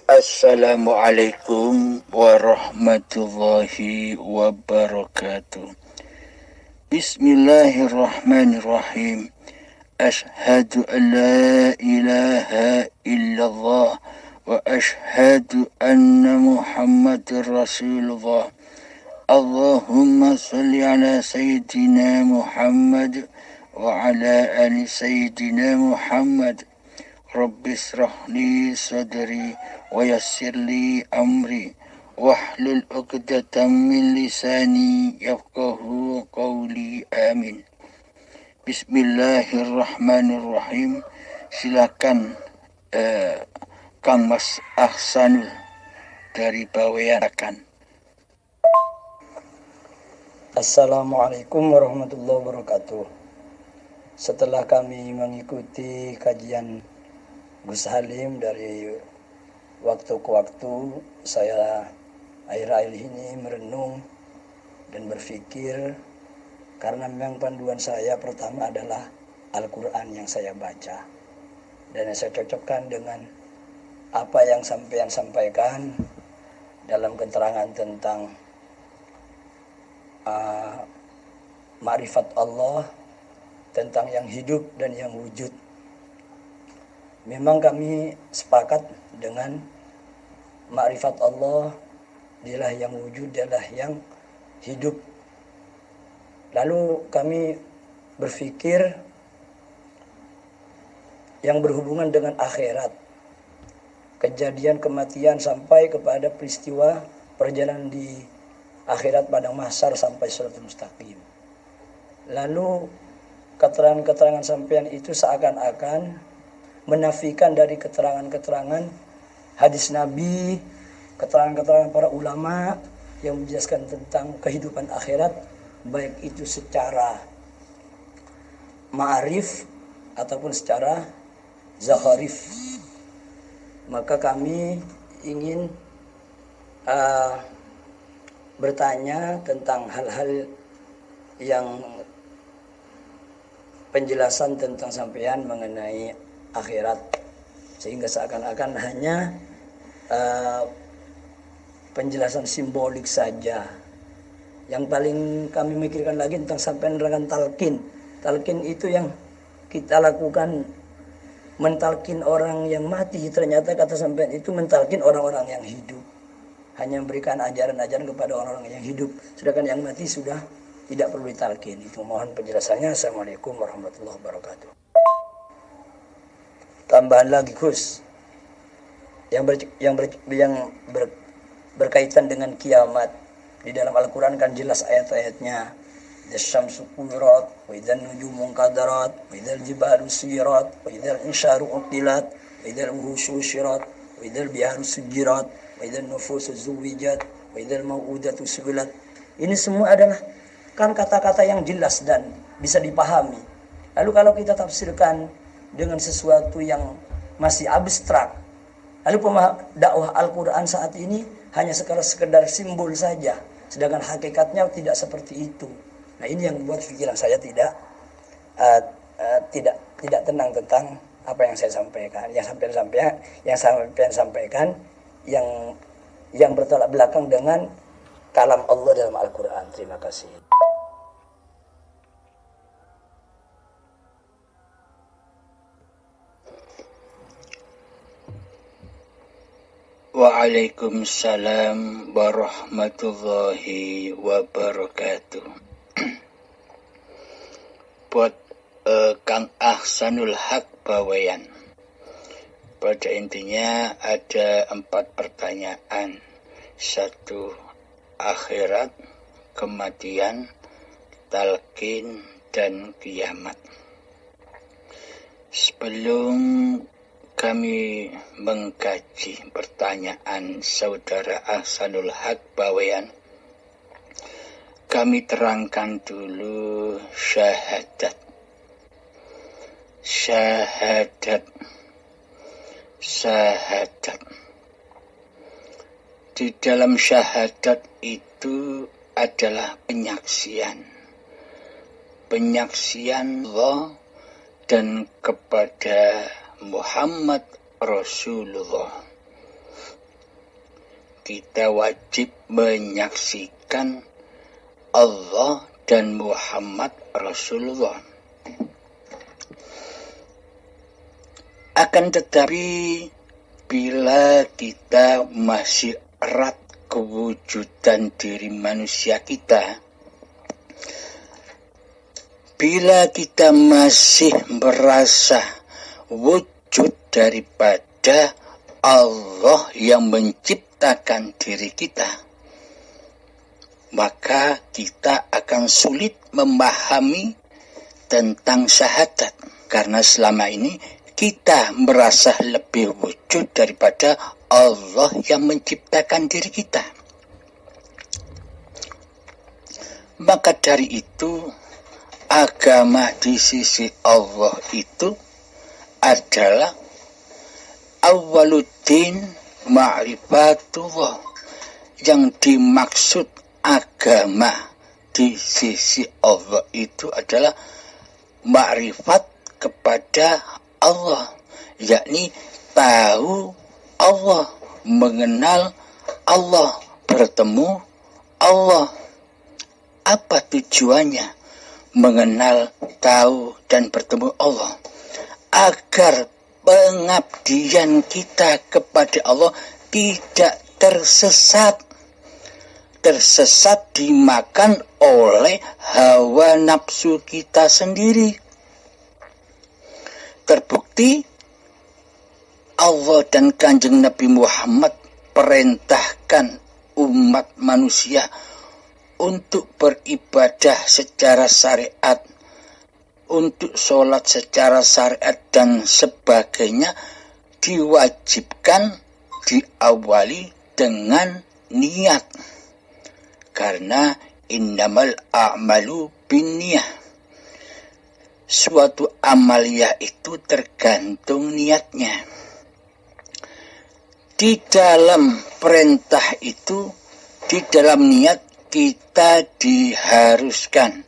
Assalamualaikum warahmatullahi wabarakatuh. Bismillahirrahmanirrahim. Ashhadu an la ilaha illallah wa ashhadu anna Muhammadar Rasulullah. Allahumma salli ala Sayyidina Muhammad wa ala ali Sayyidina Muhammad. Rabbi israhli sadri wa yassirli amri wahlul 'uqdatam min lisani yafqahu qawli. Amin. Bismillahirrahmanirrahim. Silakan Kang Mas Ahsanul dari Bawean. Assalamualaikum warahmatullahi wabarakatuh. Setelah kami mengikuti kajian Gus Halim dari waktu ke waktu, saya akhir-akhir ini merenung dan berpikir, karena memang panduan saya pertama adalah Al-Quran yang saya baca, dan yang saya cocokkan dengan apa yang sampean sampaikan dalam keterangan tentang ma'rifat Allah, tentang yang hidup dan yang wujud. Memang kami sepakat dengan ma'rifat Allah, dialah yang wujud, dialah yang hidup. Lalu kami berpikir yang berhubungan dengan akhirat, kejadian kematian sampai kepada peristiwa perjalanan di akhirat padang mahsyar sampai Shiratal Mustaqim. Lalu keterangan-keterangan sampean itu seakan-akan menafikan dari keterangan-keterangan hadis Nabi, keterangan-keterangan para ulama yang menjelaskan tentang kehidupan akhirat, baik itu secara ma'arif ataupun secara zaharif. Maka kami ingin bertanya tentang hal-hal yang penjelasan tentang sampean mengenai akhirat, sehingga seakan-akan hanya penjelasan simbolik saja. Yang paling kami mikirkan lagi tentang sampean menerangkan talqin. Talqin itu yang kita lakukan, mentalkin orang yang mati. Ternyata kata sampean itu mentalkin orang-orang yang hidup, hanya memberikan ajaran-ajaran kepada orang-orang yang hidup, sedangkan yang mati sudah tidak perlu ditalkin. Itu mohon penjelasannya. Assalamualaikum warahmatullahi wabarakatuh. Tambahan lagi Gus, yang berkaitan dengan kiamat. Di dalam Al-Quran kan jelas ayat-ayatnya. Asy-syamsu kuwirat, wa idzan nujumu qadarat, wa idzal jibalu suyirat, wa idzal insyaru uqtilat, wa idzal wuhusyu syirat, wa idzal biharu sujirat, wa idzal nufusu zuwijat, wa idzal mau'udatu su'ilat. Ini semua adalah kan kata-kata yang jelas dan bisa dipahami. Lalu kalau kita tafsirkan dengan sesuatu yang masih abstrak, lalu dakwah Al-Quran saat ini hanya sekedar simbol saja, sedangkan hakikatnya tidak seperti itu. Nah, ini yang membuat pikiran saya tidak tenang tentang apa yang saya sampaikan, yang sampean sampaikan, yang bertolak belakang dengan kalam Allah dalam Al-Quran. Terima kasih. Waalaikumsalam warahmatullahi wabarakatuh. Buat Kang Ahsanul Haq Bawean, pada intinya ada 4 pertanyaan. 1. Akhirat, kematian, talqin, dan kiamat. Sebelum kami mengkaji pertanyaan saudara Ahsanul Haq Bawean, kami terangkan dulu syahadat. Di dalam syahadat itu adalah penyaksian Allah dan kepada Muhammad Rasulullah. kita wajib menyaksikan Allah dan Muhammad Rasulullah. Akan tetapi bila kita masih erat kewujudan diri manusia kita, bila kita masih merasa wujud daripada Allah yang menciptakan diri kita, maka kita akan sulit memahami tentang syahadat. Karena selama ini kita merasa lebih wujud daripada Allah yang menciptakan diri kita. Maka dari itu, agama di sisi Allah itu adalah awwaluddin ma'rifatullah. Yang dimaksud agama di sisi Allah itu adalah ma'rifat kepada Allah, yakni tahu Allah, mengenal Allah, bertemu Allah. Apa tujuannya mengenal, tahu, dan bertemu Allah? Agar pengabdian kita kepada Allah tidak tersesat dimakan oleh hawa nafsu kita sendiri. Terbukti Allah dan Kanjeng Nabi Muhammad perintahkan umat manusia untuk beribadah secara syariat, untuk sholat secara syariat dan sebagainya, diwajibkan diawali dengan niat. Karena innamal a'malu binniyah. Suatu amaliyah itu tergantung niatnya. Di dalam perintah itu, di dalam niat kita diharuskan,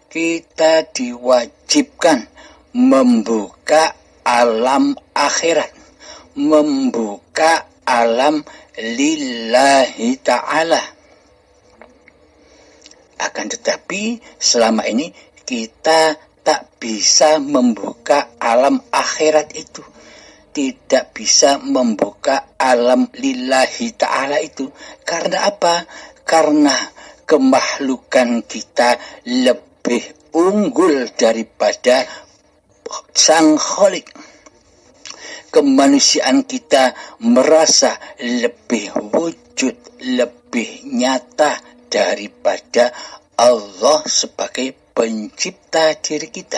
kita diwajibkan membuka alam akhirat, membuka alam lillahi ta'ala. Akan tetapi selama ini kita tak bisa membuka alam akhirat itu, tidak bisa membuka alam lillahi ta'ala itu. Karena apa? Karena kemakhlukan kita lebih unggul daripada Sang Khalik. Kemanusiaan kita merasa lebih wujud, lebih nyata daripada Allah sebagai pencipta diri kita.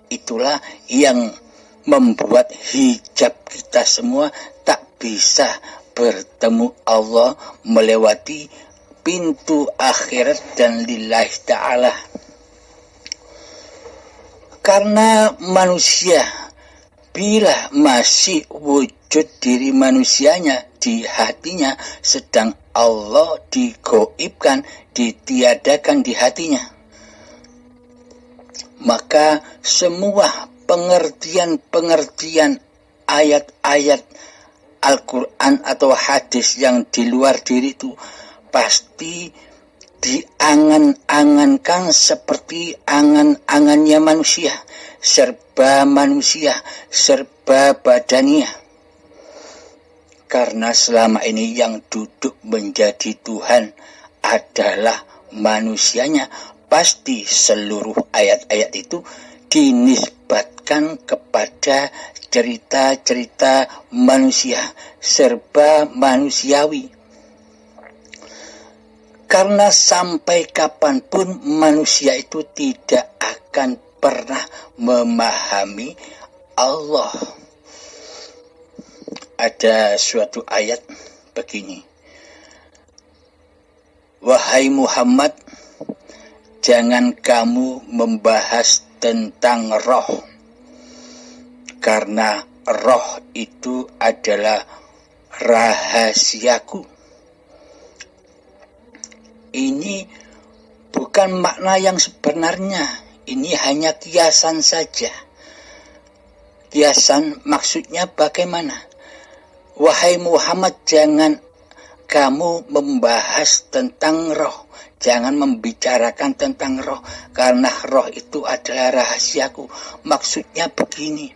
Itulah yang membuat hijab kita semua tak bisa bertemu Allah melewati pintu akhirat dan lillahi ta'ala. Karena manusia bila masih wujud diri manusianya di hatinya, sedang Allah digoibkan, ditiadakan di hatinya, maka semua pengertian-pengertian ayat-ayat Al-Quran atau hadis yang di luar diri itu pasti diangan-angankan seperti angan-angannya manusia, serba badaniah. Karena selama ini yang duduk menjadi Tuhan adalah manusianya, pasti seluruh ayat-ayat itu dinisbatkan kepada cerita-cerita manusia, serba manusiawi. Karena sampai kapanpun manusia itu tidak akan pernah memahami Allah. Ada suatu ayat begini, wahai Muhammad, jangan kamu membahas tentang roh, karena roh itu adalah rahasiaku. Ini bukan makna yang sebenarnya, ini hanya kiasan saja. Kiasan maksudnya bagaimana? Wahai Muhammad, jangan kamu membahas tentang roh. Jangan membicarakan tentang roh, karena roh itu adalah rahasiaku. Maksudnya begini,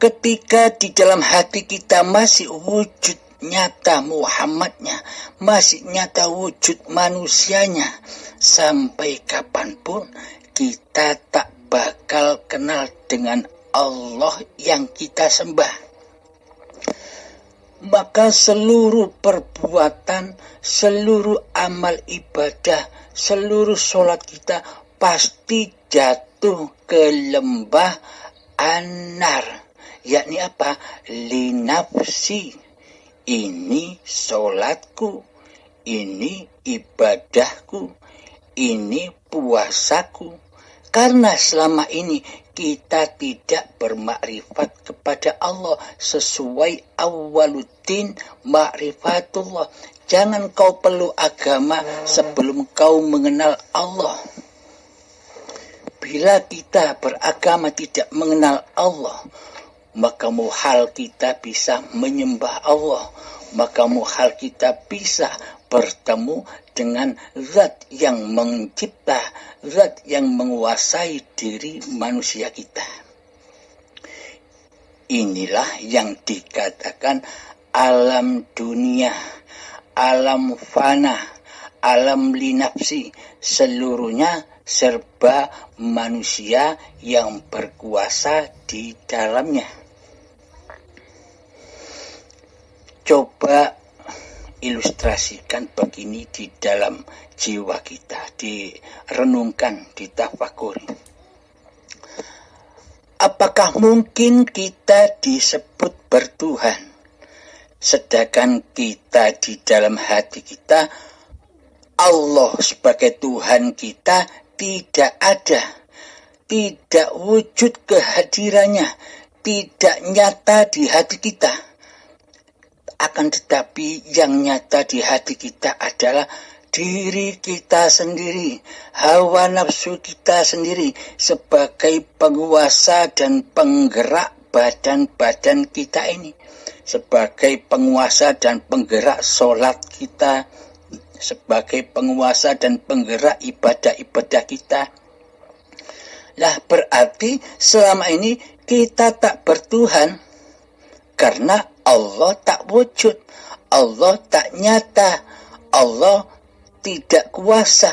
ketika di dalam hati kita masih wujud nyata Muhammadnya, masih nyata wujud manusianya, sampai kapanpun kita tak bakal kenal dengan Allah yang kita sembah. Maka seluruh perbuatan, seluruh amal ibadah, seluruh sholat kita pasti jatuh ke lembah anar. Yakni apa? Linafsi. Ini sholatku, ini ibadahku, ini puasaku. Karena selama ini kita tidak bermakrifat kepada Allah sesuai awaluddin ma'rifatullah. Jangan kau perlu agama sebelum kau mengenal Allah. Bila kita beragama tidak mengenal Allah, maka muhal kita bisa menyembah Allah. Maka muhal kita bisa bertemu dengan zat yang mencipta, zat yang menguasai diri manusia kita. Inilah yang dikatakan alam dunia, alam fana, alam linafsi. Seluruhnya serba manusia yang berkuasa di dalamnya. Coba ilustrasikan begini di dalam jiwa kita, direnungkan, ditafakuri. Apakah mungkin kita disebut bertuhan, sedangkan kita di dalam hati kita, Allah sebagai Tuhan kita tidak ada, tidak wujud kehadirannya, tidak nyata di hati kita. Akan tetapi yang nyata di hati kita adalah diri kita sendiri, hawa nafsu kita sendiri sebagai penguasa dan penggerak badan-badan kita ini, sebagai penguasa dan penggerak sholat kita, sebagai penguasa dan penggerak ibadah-ibadah kita. Lah berarti selama ini kita tak bertuhan karena Allah tak wujud, Allah tak nyata, Allah tidak kuasa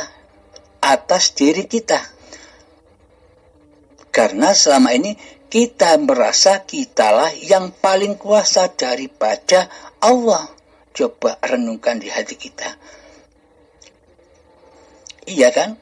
atas diri kita. Karena selama ini kita merasa kitalah yang paling kuasa daripada Allah. Coba renungkan di hati kita. Iya kan?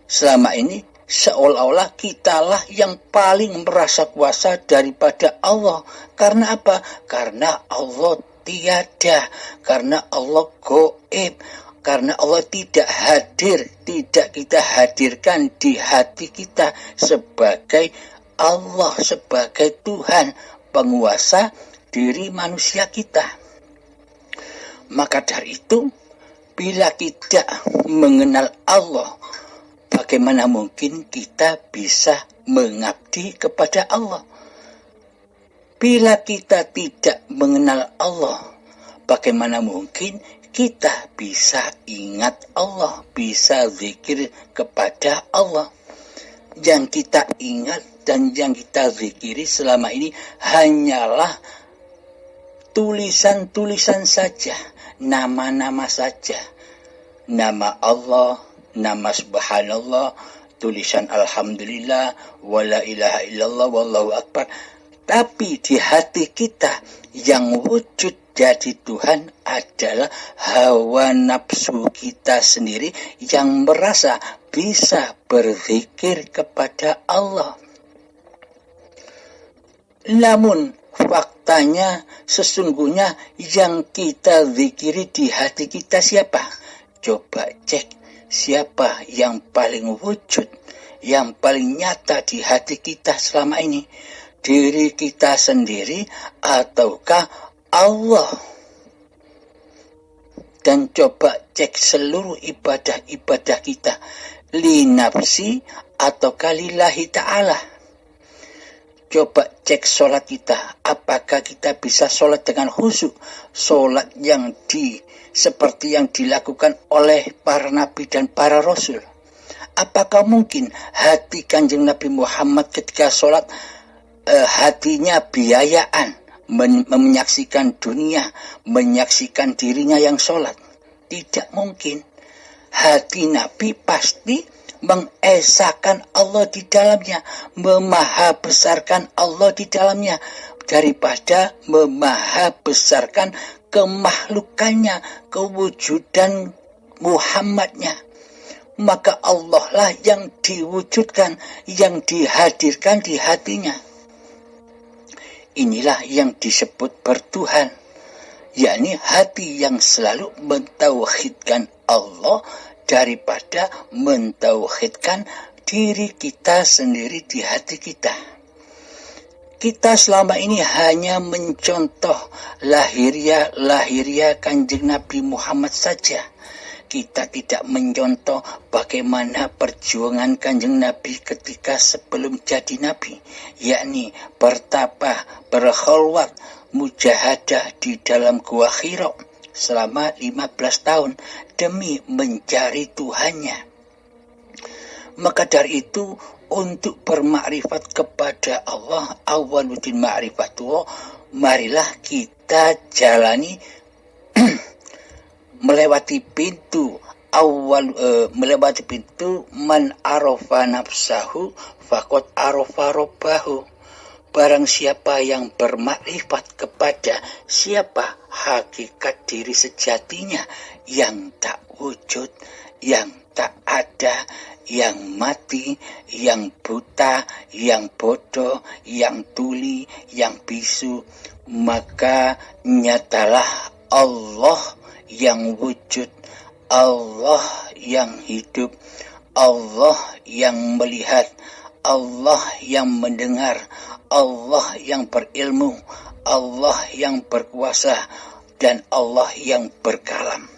Selama ini seolah-olah kitalah yang paling merasa kuasa daripada Allah. Karena apa? Karena Allah tiada, karena Allah gaib, karena Allah tidak hadir, tidak kita hadirkan di hati kita sebagai Allah, sebagai Tuhan, penguasa diri manusia kita. Maka dari itu, bila tidak mengenal Allah, bagaimana mungkin kita bisa mengabdi kepada Allah? Bila kita tidak mengenal Allah, bagaimana mungkin kita bisa ingat Allah, bisa zikir kepada Allah? Yang kita ingat dan yang kita zikiri selama ini hanyalah tulisan-tulisan saja, nama-nama saja. Nama Allah, nama subhanallah, tulisan alhamdulillah, wala ilaha illallah, wallahu akbar. Tapi di hati kita yang wujud jadi Tuhan adalah hawa nafsu kita sendiri yang merasa bisa berzikir kepada Allah. Namun faktanya sesungguhnya yang kita zikiri di hati kita siapa? Coba cek siapa yang paling wujud, yang paling nyata di hati kita selama ini. Diri kita sendiri ataukah Allah? Dan coba cek seluruh ibadah-ibadah kita, li nafsi ataukah lillahi ta'ala. Coba cek sholat kita. Apakah kita bisa sholat dengan khusyuk? Sholat yang seperti yang dilakukan oleh para nabi dan para rasul. Apakah mungkin hati Kanjeng Nabi Muhammad ketika sholat hatinya biayaan, menyaksikan dunia, menyaksikan dirinya yang sholat? Tidak mungkin. Hati Nabi pasti mengesahkan Allah di dalamnya, memahabesarkan Allah di dalamnya, daripada memahabesarkan kemakhlukannya, kewujudan Muhammadnya. Maka Allah lah yang diwujudkan, yang dihadirkan di hatinya. Inilah yang disebut bertuhan, yakni hati yang selalu mentauhidkan Allah daripada mentauhidkan diri kita sendiri di hati kita. Kita selama ini hanya mencontoh lahiriah Kanjeng Nabi Muhammad saja. Kita tidak mencontoh bagaimana perjuangan Kanjeng Nabi ketika sebelum jadi Nabi, yakni bertapa, berkholwat, mujahadah di dalam gua Hira selama 15 tahun demi mencari Tuhannya. Maka dari itu, untuk bermakrifat kepada Allah, awaluddin ma'rifatullah, marilah kita jalani melewati pintu melewati pintu man arafa nafsahu faqad arafa rabbahu. Barang siapa yang bermakrifat kepada siapa hakikat diri sejatinya yang tak wujud, yang tak ada, yang mati, yang buta, yang bodoh, yang tuli, yang bisu, maka nyatalah Allah yang wujud, Allah yang hidup, Allah yang melihat, Allah yang mendengar, Allah yang berilmu, Allah yang berkuasa, dan Allah yang berkalam.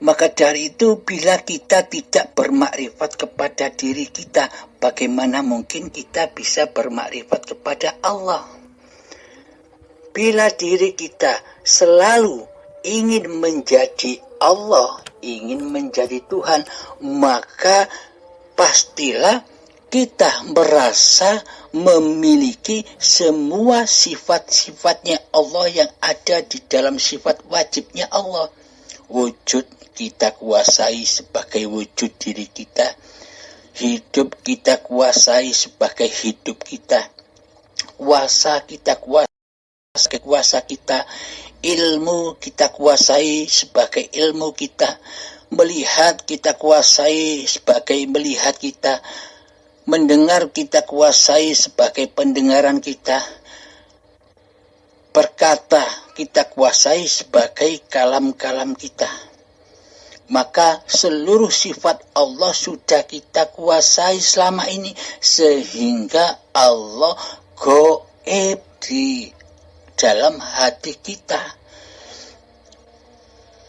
Maka dari itu, bila kita tidak bermakrifat kepada diri kita, bagaimana mungkin kita bisa bermakrifat kepada Allah? Bila diri kita selalu ingin menjadi Allah, ingin menjadi Tuhan, maka pastilah kita merasa memiliki semua sifat-sifatnya Allah yang ada di dalam sifat wajibnya Allah. Wujud kita kuasai sebagai wujud diri kita. Hidup kita kuasai sebagai hidup kita. Kuasa kita kuasai sebagai kuasa kita. Ilmu kita kuasai sebagai ilmu kita. Melihat kita kuasai sebagai melihat kita. Mendengar kita kuasai sebagai pendengaran kita. Berkata kita kuasai sebagai kalam-kalam kita. Maka seluruh sifat Allah sudah kita kuasai selama ini, sehingga Allah goib di dalam hati kita.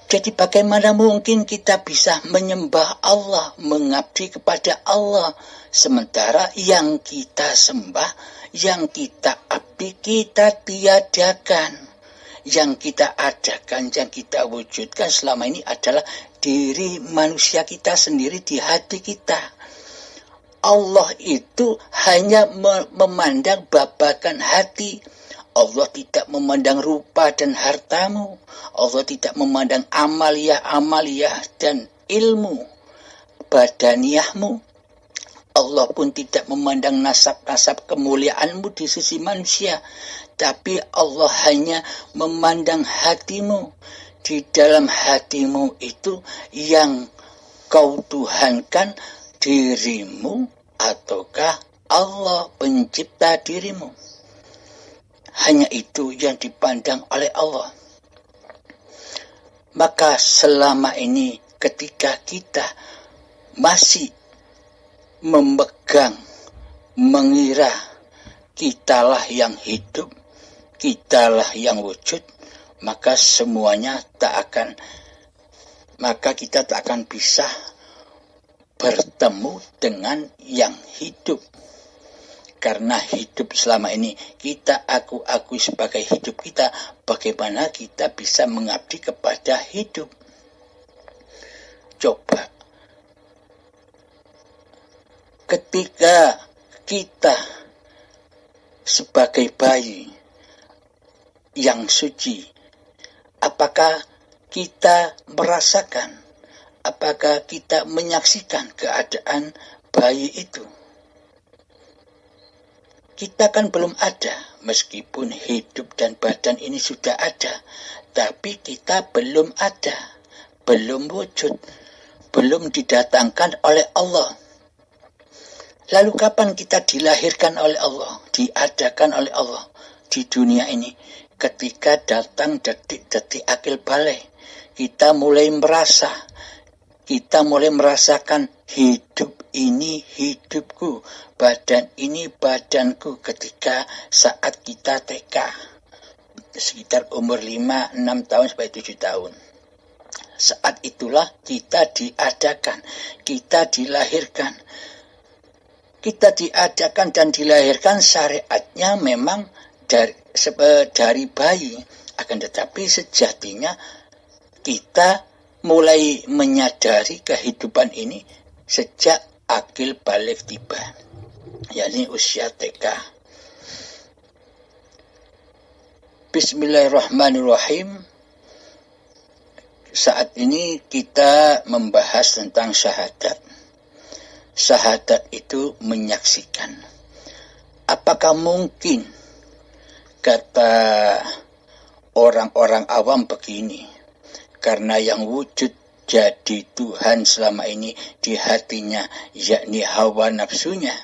Jadi bagaimana mungkin kita bisa menyembah Allah, mengabdi kepada Allah, sementara yang kita sembah, yang kita abdi, kita tiadakan. Yang kita adakan, yang kita wujudkan selama ini adalah diri manusia kita sendiri di hati kita. Allah itu hanya memandang babakan hati. Allah tidak memandang rupa dan hartamu. Allah tidak memandang amaliyah dan ilmu badaniyahmu. Allah pun tidak memandang nasab-nasab kemuliaanmu di sisi manusia. Tapi Allah hanya memandang hatimu. Di dalam hatimu itu yang kau tuhankan dirimu ataukah Allah pencipta dirimu. Hanya itu yang dipandang oleh Allah. Maka selama ini ketika kita masih memegang, mengira kitalah yang hidup, kitalah yang wujud, maka kita tak akan bisa bertemu dengan yang hidup. Karena hidup selama ini kita akui sebagai hidup kita, bagaimana kita bisa mengabdi kepada hidup? Coba, ketika kita sebagai bayi yang suci, apakah kita merasakan, apakah kita menyaksikan keadaan bayi itu? Kita kan belum ada, meskipun hidup dan badan ini sudah ada, tapi kita belum ada, belum wujud, belum didatangkan oleh Allah. Lalu kapan kita dilahirkan oleh Allah, diadakan oleh Allah di dunia ini? Ketika datang detik-detik akil balik, kita mulai merasa, kita mulai merasakan hidup ini hidupku, badan ini badanku, ketika saat kita TK, sekitar umur 5, 6 tahun sampai 7 tahun. Saat itulah kita diadakan, kita dilahirkan. Kita diadakan dan dilahirkan syariatnya memang dari bayi, akan tetapi sejatinya kita mulai menyadari kehidupan ini sejak akil balik tiba, yakni usia TK. Bismillahirrahmanirrahim. Saat ini kita membahas tentang syahadat. Syahadat itu menyaksikan. Apakah mungkin, kata orang-orang awam begini, karena yang wujud jadi Tuhan selama ini di hatinya, yakni hawa nafsunya,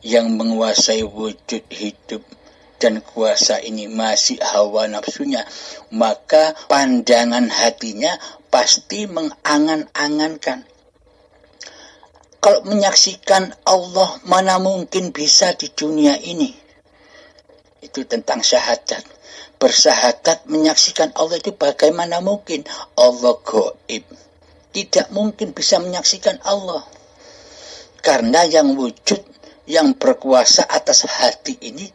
yang menguasai wujud hidup, dan kuasa ini masih hawa nafsunya, maka pandangan hatinya pasti mengangan-angankan. Kalau menyaksikan Allah, mana mungkin bisa di dunia ini? Itu tentang syahadat. Bersahadat menyaksikan Allah itu bagaimana mungkin? Allah gaib. Tidak mungkin bisa menyaksikan Allah. Karena yang wujud, yang berkuasa atas hati ini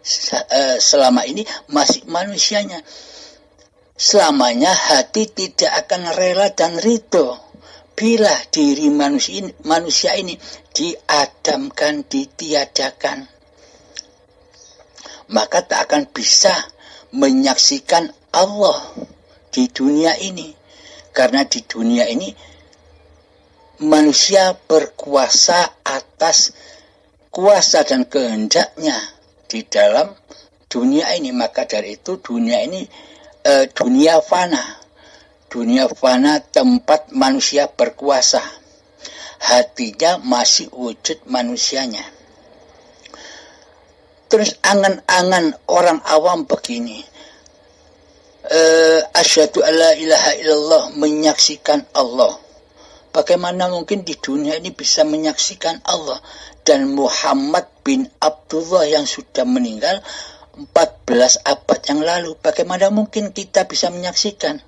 selama ini masih manusianya. Selamanya hati tidak akan rela dan ridho bila diri manusia ini diadamkan, ditiadakan. Maka tak akan bisa menyaksikan Allah di dunia ini. Karena di dunia ini manusia berkuasa atas kuasa dan kehendaknya di dalam dunia ini. Maka dari itu dunia ini dunia fana. Dunia fana tempat manusia berkuasa. Hatinya masih wujud manusianya. Terus angan-angan orang awam begini. Asyhadu alla ilaha illallah, menyaksikan Allah. Bagaimana mungkin di dunia ini bisa menyaksikan Allah? Dan Muhammad bin Abdullah yang sudah meninggal 14 abad yang lalu, bagaimana mungkin kita bisa menyaksikan?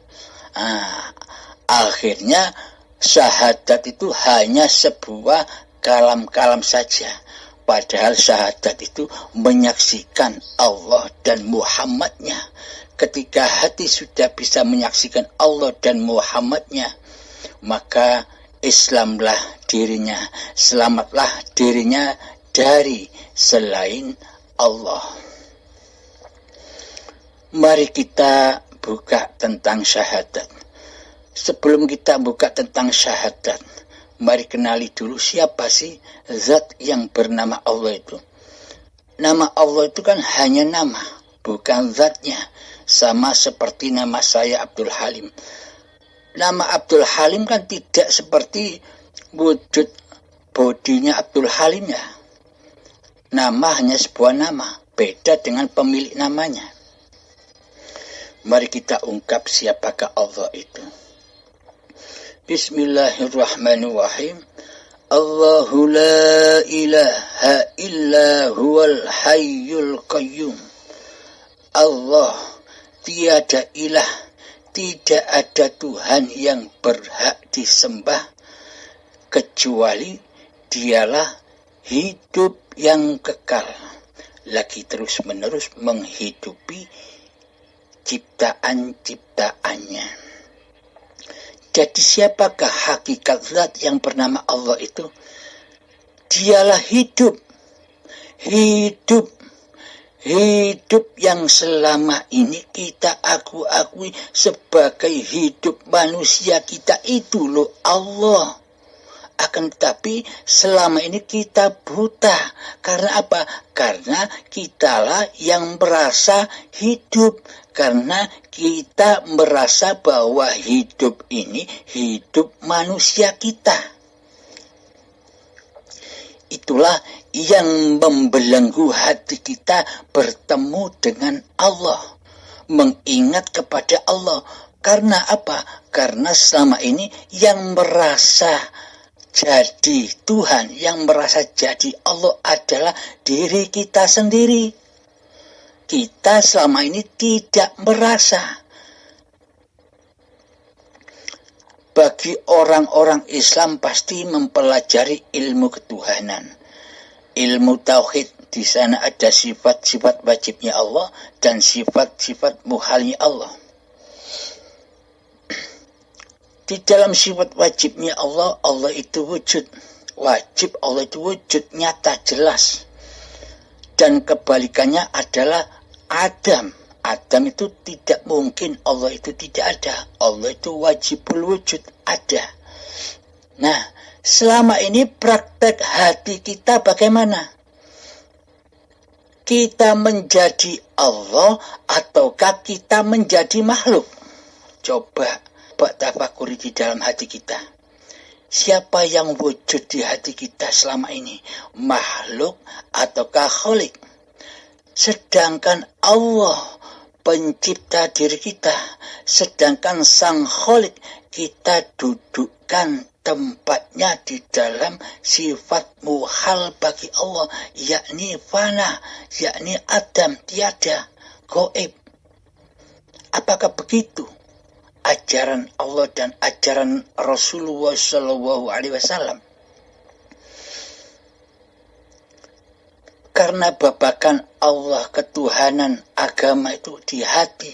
Akhirnya syahadat itu hanya sebuah kalam-kalam saja. Padahal syahadat itu menyaksikan Allah dan Muhammadnya. Ketika hati sudah bisa menyaksikan Allah dan Muhammadnya, maka Islamlah dirinya, selamatlah dirinya dari selain Allah. Mari kita buka tentang syahadat. Sebelum kita buka tentang syahadat, mari kenali dulu siapa sih zat yang bernama Allah itu. Nama Allah itu kan hanya nama, bukan zatnya. Sama seperti nama saya Abdul Halim. Nama Abdul Halim kan tidak seperti wujud bodinya Abdul Halim ya. Nama hanya sebuah nama, beda dengan pemilik namanya. Mari kita ungkap siapakah Allah itu. Bismillahirrahmanirrahim. Allahu la ilaha illa huwal hayyul qayyum. Allah, tiada ilah, tidak ada Tuhan yang berhak disembah kecuali dialah hidup yang kekal. lagi terus-menerus menghidupi ciptaan-ciptaannya. Jadi siapakah hakikat zat yang bernama Allah itu? Dialah hidup yang selama ini kita akui sebagai hidup manusia kita itu loh Allah. Akan tetapi selama ini kita buta. Karena apa? Karena kitalah yang merasa hidup. Karena kita merasa bahwa hidup ini hidup manusia kita. Itulah yang membelenggu hati kita bertemu dengan Allah. Mengingat kepada Allah. Karena apa? Karena selama ini yang merasa jadi Tuhan, yang merasa jadi Allah adalah diri kita sendiri. Kita selama ini tidak merasa. Bagi orang-orang Islam pasti mempelajari ilmu ketuhanan. Ilmu tauhid, di sana ada sifat-sifat wajibnya Allah dan sifat-sifat muhalnya Allah. Di dalam sifat wajibnya Allah, Allah itu wujud. Wajib Allah itu wujud, nyata, jelas. Dan kebalikannya adalah Adam. Adam itu tidak mungkin, Allah itu tidak ada. Allah itu wajibul wujud, ada. Nah, selama ini praktek hati kita bagaimana? Kita menjadi Allah ataukah kita menjadi makhluk? Coba tafakuri di dalam hati kita. Siapa yang wujud di hati kita selama ini? Makhluk ataukah khalik? Sedangkan Allah pencipta diri kita. Sedangkan sang khalik kita dudukkan tempatnya di dalam sifat muhal bagi Allah. Yakni fana, yakni adam, tiada, gaib. Apakah begitu ajaran Allah dan ajaran Rasulullah SAW? Karena babakan Allah, ketuhanan, agama itu di hati.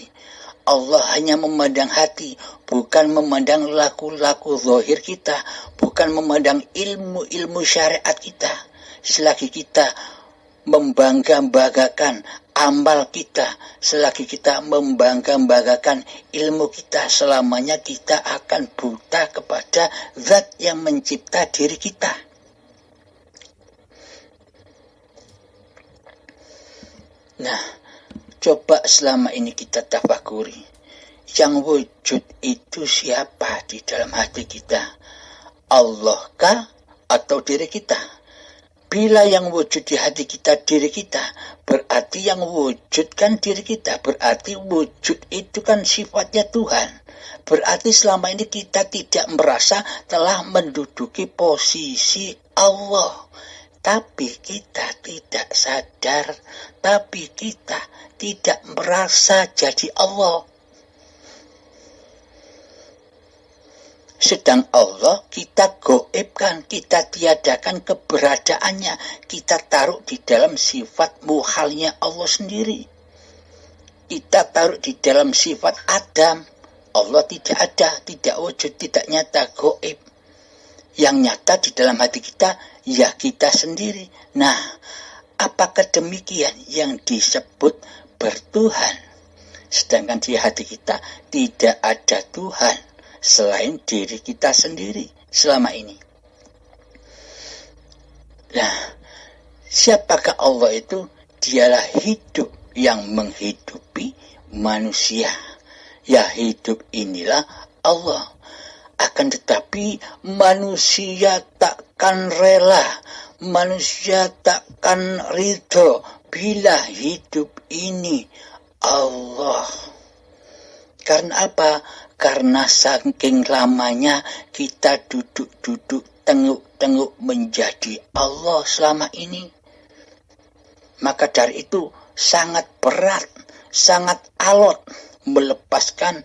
Allah hanya memandang hati, bukan memandang laku-laku zahir kita, bukan memandang ilmu-ilmu syariat kita. Selagi kita membangga-banggakan amal kita, selagi kita membangga-banggakan ilmu kita, selamanya kita akan buta kepada zat yang mencipta diri kita. Nah, coba selama ini kita tafakuri. Yang wujud itu siapa di dalam hati kita? Allah kah atau diri kita? Bila yang wujud di hati kita diri kita, berarti yang wujudkan diri kita. Berarti wujud itu kan sifatnya Tuhan. Berarti selama ini kita tidak merasa telah menduduki posisi Allah. Tapi kita tidak sadar. Tapi kita tidak merasa jadi Allah. Sedang Allah kita goibkan, kita tiadakan keberadaannya, kita taruh di dalam sifat muhalnya Allah sendiri. Kita taruh di dalam sifat Adam. Allah tidak ada, tidak wujud, tidak nyata, goib. Yang nyata di dalam hati kita, ya kita sendiri. Nah, apakah demikian yang disebut bertuhan? Sedangkan di hati kita tidak ada Tuhan selain diri kita sendiri selama ini. Nah, siapakah Allah itu? Dialah hidup yang menghidupi manusia. Ya, hidup inilah Allah. Akan tetapi manusia takkan rela, manusia takkan ridho bila hidup ini Allah. Karena apa? Karena saking lamanya kita duduk-duduk, tenguk-tenguk menjadi Allah selama ini. Maka dari itu sangat berat, sangat alot melepaskan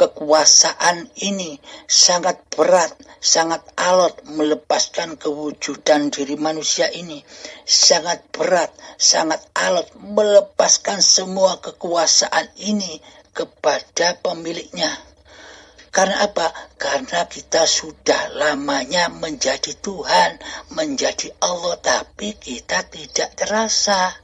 kekuasaan ini sangat berat, sangat alot melepaskan kewujudan diri manusia ini. Sangat berat, sangat alot melepaskan semua kekuasaan ini kepada pemiliknya. Karena apa? Karena kita sudah lamanya menjadi Tuhan, menjadi Allah, tapi kita tidak terasa.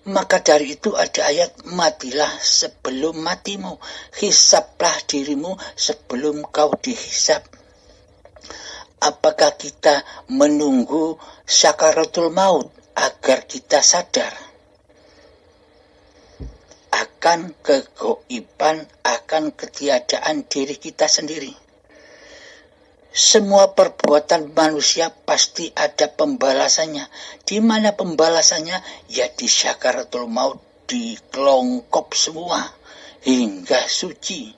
Maka dari itu ada ayat, matilah sebelum matimu, hisablah dirimu sebelum kau dihisab. Apakah kita menunggu sakaratul maut agar kita sadar akan kegoiban, akan ketiadaan diri kita sendiri? Semua perbuatan manusia pasti ada pembalasannya. Di mana pembalasannya? Ya di sakaratul maut, dikelongkop semua hingga suci.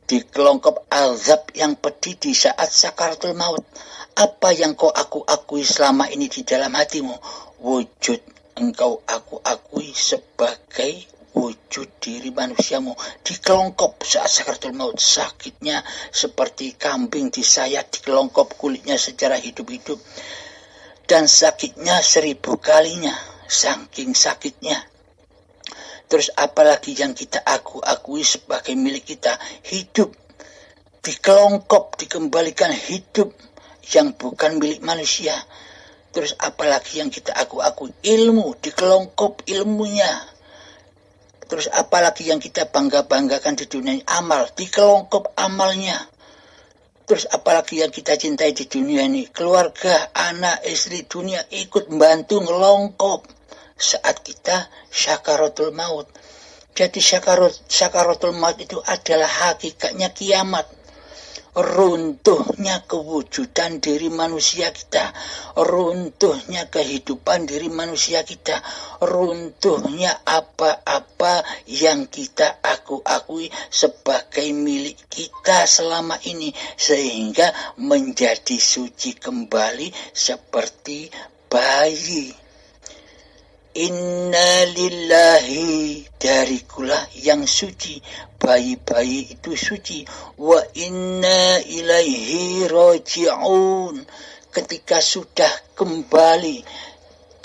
Dikelongkop azab yang pedih di saat sakaratul maut. Apa yang kau akui selama ini di dalam hatimu? Wujud engkau akui sebagai wujud diri manusiamu dikelongkop saat sakaratul maut. Sakitnya seperti kambing disayat, dikelongkop kulitnya secara hidup-hidup, dan sakitnya 1000 kalinya, saking sakitnya. Terus apalagi yang kita akui sebagai milik kita? Hidup dikelongkop, dikembalikan hidup yang bukan milik manusia. Terus apalagi yang kita akui? Ilmu, dikelongkop ilmunya. Terus apalagi yang kita bangga-banggakan di dunia ini? Amal, dikelongkop amalnya. Terus apalagi yang kita cintai di dunia ini? Keluarga, anak, istri, dunia ikut membantu ngelongkop saat kita sakaratul maut. Jadi sakaratul maut itu adalah hakikatnya kiamat. Runtuhnya kewujudan diri manusia kita, runtuhnya kehidupan diri manusia kita, runtuhnya apa-apa yang kita akui sebagai milik kita selama ini, sehingga menjadi suci kembali seperti bayi. Inna lillahi, darikulah yang suci, bayi-bayi itu suci. Wa inna ilaihi raji'un, ketika sudah kembali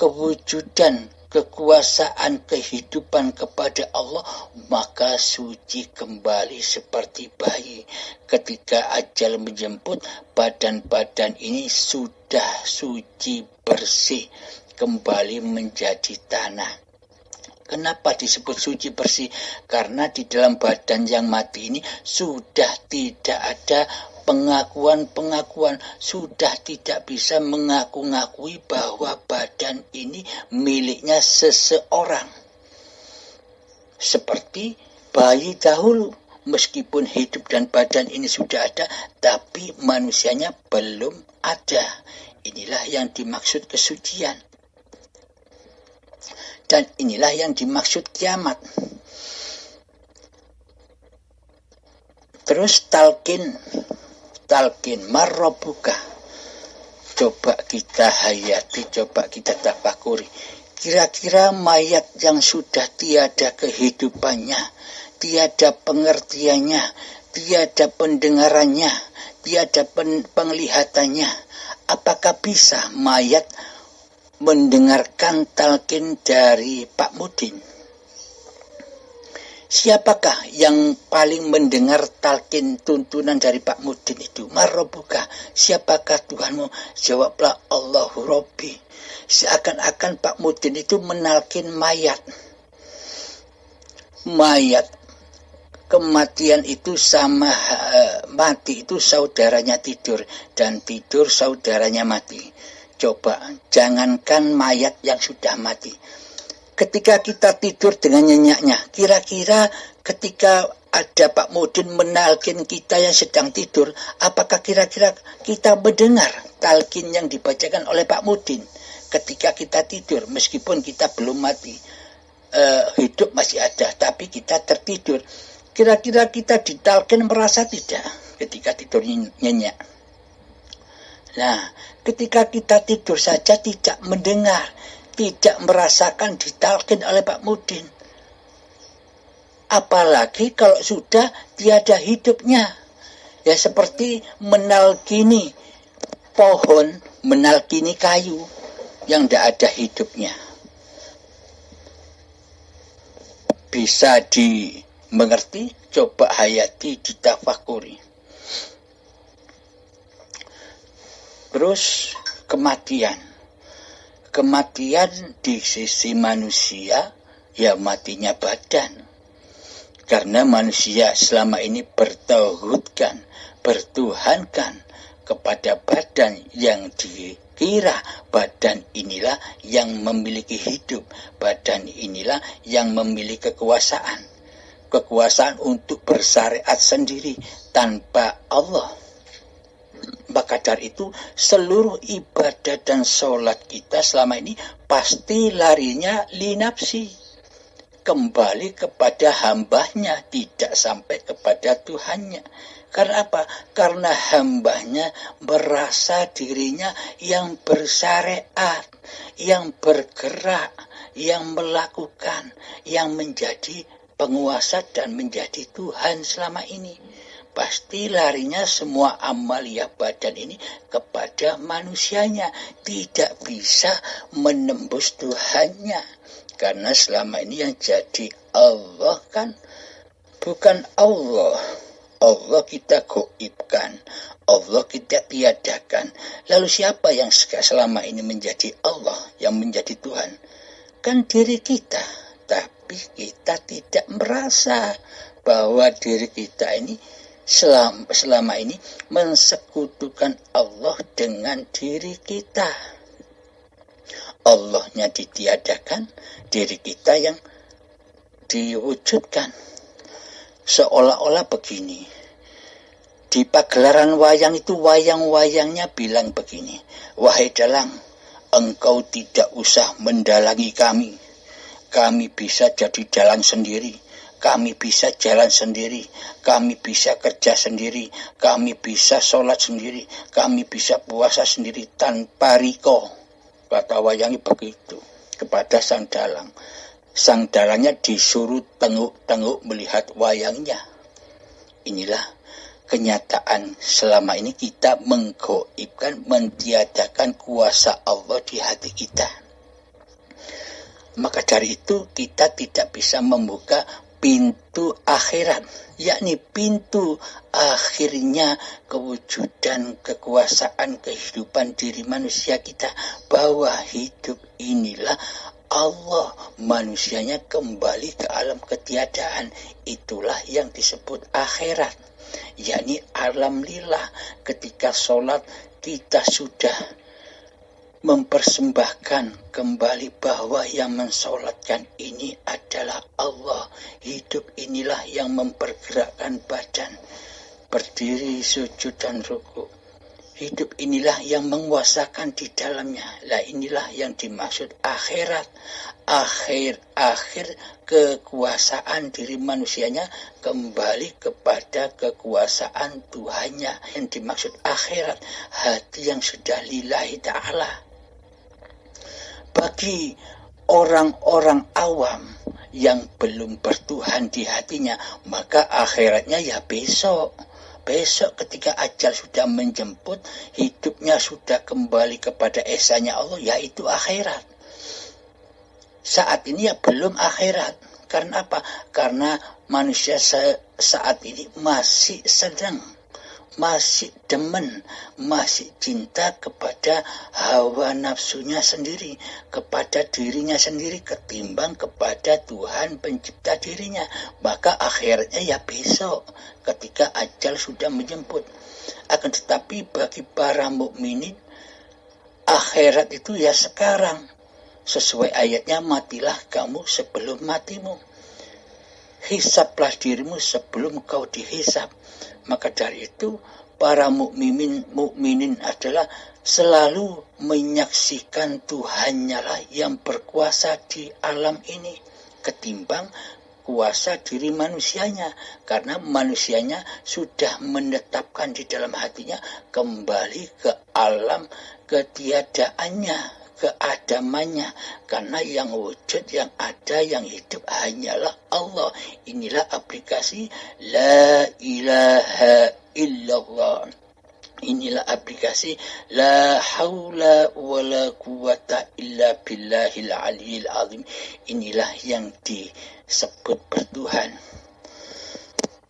kewujudan, kekuasaan, kehidupan kepada Allah, maka suci kembali seperti bayi. Ketika ajal menjemput, badan-badan ini sudah suci bersih, kembali menjadi tanah. Kenapa disebut suci bersih? Karena di dalam badan yang mati ini sudah tidak ada pengakuan-pengakuan, sudah tidak bisa mengaku-ngakui bahwa badan ini miliknya seseorang. Seperti bayi dahulu, meskipun hidup dan badan ini sudah ada, tapi manusianya belum ada. Inilah yang dimaksud kesucian. Dan inilah yang dimaksud kiamat. Terus talqin marrobuka. Coba kita hayati, coba kita tafakuri. Kira-kira mayat yang sudah tiada kehidupannya, tiada pengertiannya, tiada pendengarannya, tiada penglihatannya, apakah bisa mayat mendengarkan talqin dari Pak Mudin? Siapakah yang paling mendengar talqin tuntunan dari Pak Mudin itu? Marrobuka, siapakah Tuhanmu? Jawablah, Allahu Rabbi. Seakan-akan Pak Mudin itu menalkin mayat. Kematian itu sama mati itu saudaranya tidur, dan tidur saudaranya mati. Coba, jangankan mayat yang sudah mati. Ketika kita tidur dengan nyenyaknya, kira-kira ketika ada Pak Mudin menalkin kita yang sedang tidur, apakah kira-kira kita mendengar talqin yang dibacakan oleh Pak Mudin ketika kita tidur, meskipun kita belum mati, hidup masih ada, tapi kita tertidur. Kira-kira kita ditalqin merasa tidak ketika tidur nyenyak? Nah, ketika kita tidur saja tidak mendengar, tidak merasakan ditalqin oleh Pak Mudin. apalagi kalau sudah tiada hidupnya. Ya seperti menalkini pohon, menalkini kayu yang tidak ada hidupnya. Bisa dimengerti, coba hayati, ditafakuri. Terus kematian. Kematian di sisi manusia, ya matinya badan. Karena manusia selama ini bertauhidkan, bertuhankan kepada badan yang dikira badan inilah yang memiliki hidup, badan inilah yang memiliki kekuasaan. Kekuasaan untuk bersyariat sendiri tanpa Allah. Maka dari itu seluruh ibadah dan sholat kita selama ini pasti larinya linafsi. Kembali kepada hambanya, tidak sampai kepada Tuhannya. Karena apa? Karena hambanya merasa dirinya yang bersyariat, yang bergerak, yang melakukan, yang menjadi penguasa dan menjadi Tuhan selama ini. Pasti larinya semua amalia badan ini kepada manusianya, tidak bisa menembus Tuhannya. Karena selama ini yang jadi Allah kan bukan Allah. Allah kita goibkan, Allah kita tiadakan. Lalu siapa yang selama ini menjadi Allah, yang menjadi Tuhan? Kan diri kita. Tapi kita tidak merasa bahwa diri kita ini selama ini mensekutukan Allah dengan diri kita. Allahnya ditiadakan, diri kita yang diwujudkan. Seolah-olah begini. Di pagelaran wayang itu wayang-wayangnya bilang begini. Wahai dalang, engkau tidak usah mendalangi kami. Kami bisa jadi dalang sendiri. Kami bisa jalan sendiri. Kami bisa kerja sendiri. Kami bisa sholat sendiri. Kami bisa puasa sendiri tanpa riko. Kata wayangi begitu kepada sang dalang. Sang dalangnya disuruh tenguk-tenguk melihat wayangnya. Inilah kenyataan selama ini kita menggoibkan, mentiadakan kuasa Allah di hati kita. Maka dari itu kita tidak bisa membuka pintu akhirat, yakni pintu akhirnya kewujudan, kekuasaan, kehidupan diri manusia kita, bahwa hidup inilah Allah, manusianya kembali ke alam ketiadaan. Itulah yang disebut akhirat, yakni alam lillah. Ketika sholat kita sudah mempersembahkan kembali bahwa yang mensolatkan ini adalah Allah. Hidup inilah yang mempergerakkan badan, berdiri, sujud, dan ruku. Hidup inilah yang menguasakan di dalamnya. Lah inilah yang dimaksud akhirat. Akhir kekuasaan diri manusianya kembali kepada kekuasaan Tuhannya. Yang dimaksud akhirat, hati yang sudah lillahi ta'ala. Bagi orang-orang awam yang belum bertuhan di hatinya, maka akhiratnya ya besok. Besok ketika ajal sudah menjemput, hidupnya sudah kembali kepada esanya Allah, yaitu akhirat. Saat ini ya belum akhirat. Karena apa? Karena manusia saat ini masih sedang, masih demen, masih cinta kepada hawa nafsunya sendiri, kepada dirinya sendiri, ketimbang kepada Tuhan pencipta dirinya. Maka akhirnya ya besok ketika ajal sudah menjemput. Akan tetapi bagi para mukminin, akhirat itu ya sekarang. Sesuai ayatnya, matilah kamu sebelum matimu. Hisablah dirimu sebelum kau dihisab. Maka dari itu para mukminin adalah selalu menyaksikan Tuhannya lah yang berkuasa di alam ini ketimbang kuasa diri manusianya, karena manusianya sudah menetapkan di dalam hatinya kembali ke alam ketiadaannya, keadamannya, karena yang wujud, yang ada, yang hidup hanyalah Allah. Inilah aplikasi la ilaha illallah. Inilah aplikasi la haula wala quwata illa billahil aliyil azim. Inilah yang disebut bertuhan.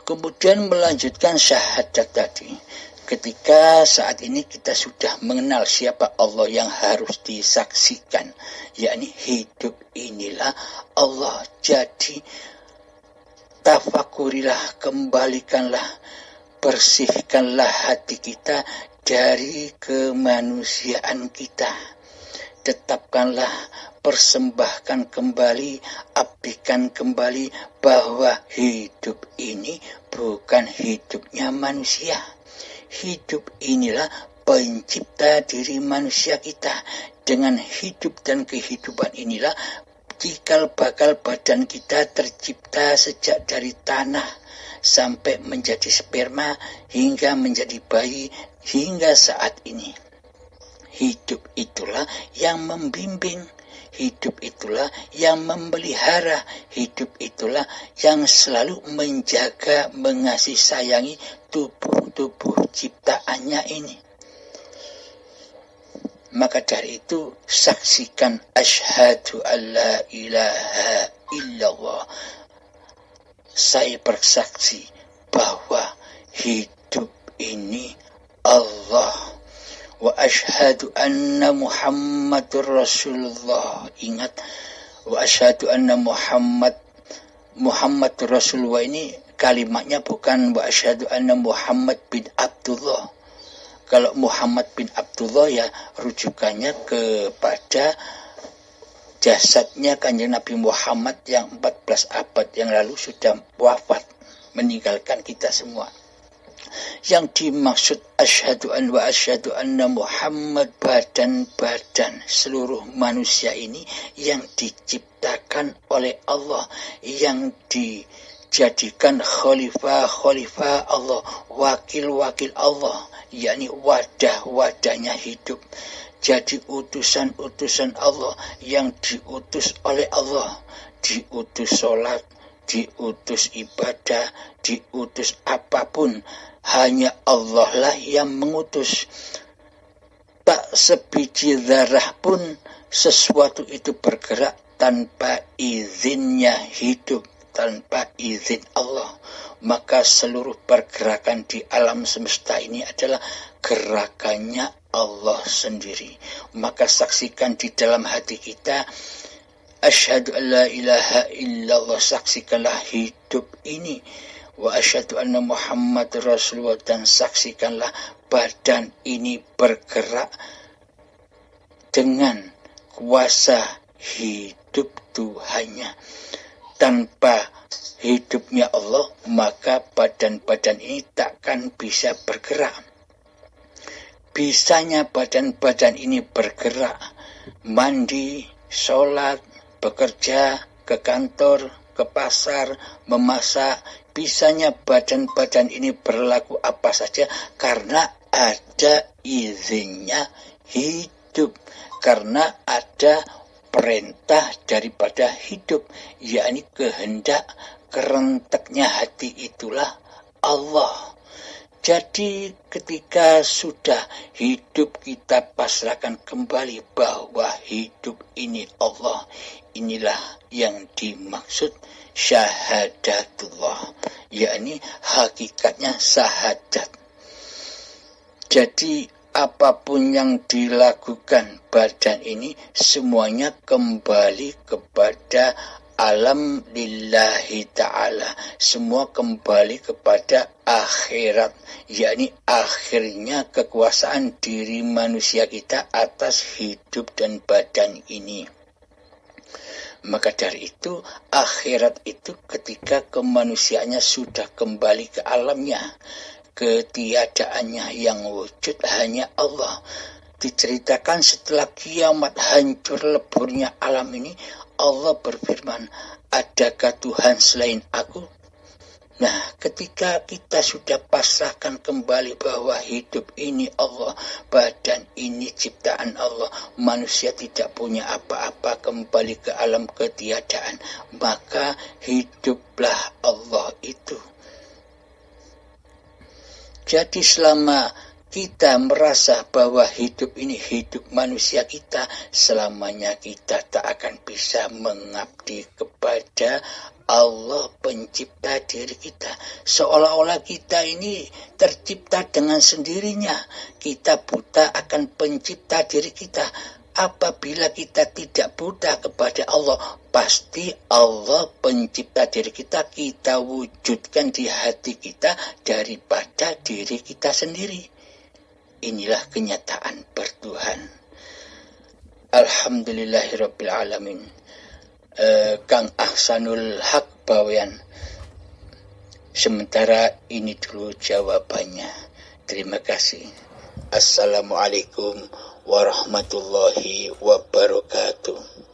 Kemudian melanjutkan syahadat tadi. Ketika saat ini kita sudah mengenal siapa Allah yang harus disaksikan, yakni hidup inilah Allah. Jadi tafakurilah, kembalikanlah, bersihkanlah hati kita dari kemanusiaan kita. Tetapkanlah, persembahkan kembali, abdikan kembali bahwa hidup ini bukan hidupnya manusia. Hidup inilah pencipta diri manusia kita. Dengan hidup dan kehidupan inilah cikal bakal badan kita tercipta sejak dari tanah sampai menjadi sperma hingga menjadi bayi hingga saat ini. Hidup itulah yang membimbing, hidup itulah yang memelihara, hidup itulah yang selalu menjaga, mengasihi sayangi tubuh-tubuh ciptaannya ini. Maka dari itu saksikan asyhadu alla ilaha illallah. Saya bersaksi bahwa hidup ini Allah. Wa asyhadu anna Muhammadur Rasulullah. Ingat, wa asyhadu anna Muhammadur Rasulullah ini kalimatnya bukan wa asyhadu anna Muhammad bin Abdullah. Kalau Muhammad bin Abdullah ya rujukannya kepada jasadnya Kanjeng Nabi Muhammad yang 14 abad yang lalu sudah wafat, meninggalkan kita semua. Yang dimaksud asyhadu an wa asyhadu anna Muhammad badan-badan seluruh manusia ini yang diciptakan oleh Allah, yang dijadikan khalifah Allah, wakil-wakil Allah, yakni wadah-wadahnya hidup. Jadi utusan-utusan Allah yang diutus oleh Allah, diutus sholat, diutus ibadah, diutus apapun, hanya Allah lah yang mengutus. Tak sebiji zarah pun sesuatu itu bergerak tanpa izinnya hidup, tanpa izin Allah. Maka seluruh pergerakan di alam semesta ini adalah gerakannya Allah sendiri. Maka saksikan di dalam hati kita, asyhadu an la ilaha illallah, saksikanlah hidup ini. Wa asyhadu anna Muhammad Rasulullah, dan saksikanlah badan ini bergerak dengan kuasa hidup Tuhannya. Tanpa hidupnya Allah, maka badan-badan ini takkan bisa bergerak. Bisanya badan-badan ini bergerak, mandi, sholat, bekerja, ke kantor, ke pasar, memasak. Bisanya badan-badan ini berlaku apa saja karena ada izinnya hidup, karena ada perintah daripada hidup, yakni kehendak kerenteknya hati itulah Allah. Jadi ketika sudah hidup kita pasrahkan kembali bahwa hidup ini Allah, inilah yang dimaksud syahadatullah, yakni hakikatnya syahadat. Jadi apapun yang dilakukan badan ini semuanya kembali kepada alam lillahi ta'ala. Semua kembali kepada akhirat, yakni akhirnya kekuasaan diri manusia kita atas hidup dan badan ini. Maka dari itu akhirat itu ketika kemanusiaannya sudah kembali ke alamnya, ketiadaannya yang wujud hanya Allah. Diceritakan setelah kiamat hancur leburnya alam ini, Allah berfirman, adakah Tuhan selain aku? Nah, ketika kita sudah pasrahkan kembali bahwa hidup ini Allah, badan ini ciptaan Allah, manusia tidak punya apa-apa, kembali ke alam ketiadaan, maka hiduplah Allah itu. Jadi selama kita merasa bahwa hidup ini hidup manusia kita, selamanya kita tak akan bisa mengabdi kepada Allah pencipta diri kita. Seolah-olah kita ini tercipta dengan sendirinya. Kita buta akan pencipta diri kita. Apabila kita tidak buta kepada Allah, pasti Allah pencipta diri kita, kita wujudkan di hati kita daripada diri kita sendiri. Inilah kenyataan bertuhan. Alhamdulillahirabbil alamin. Kang Ahsanul Haq Bawean. Sementara ini dulu jawabannya. Terima kasih. Assalamualaikum warahmatullahi wabarakatuh.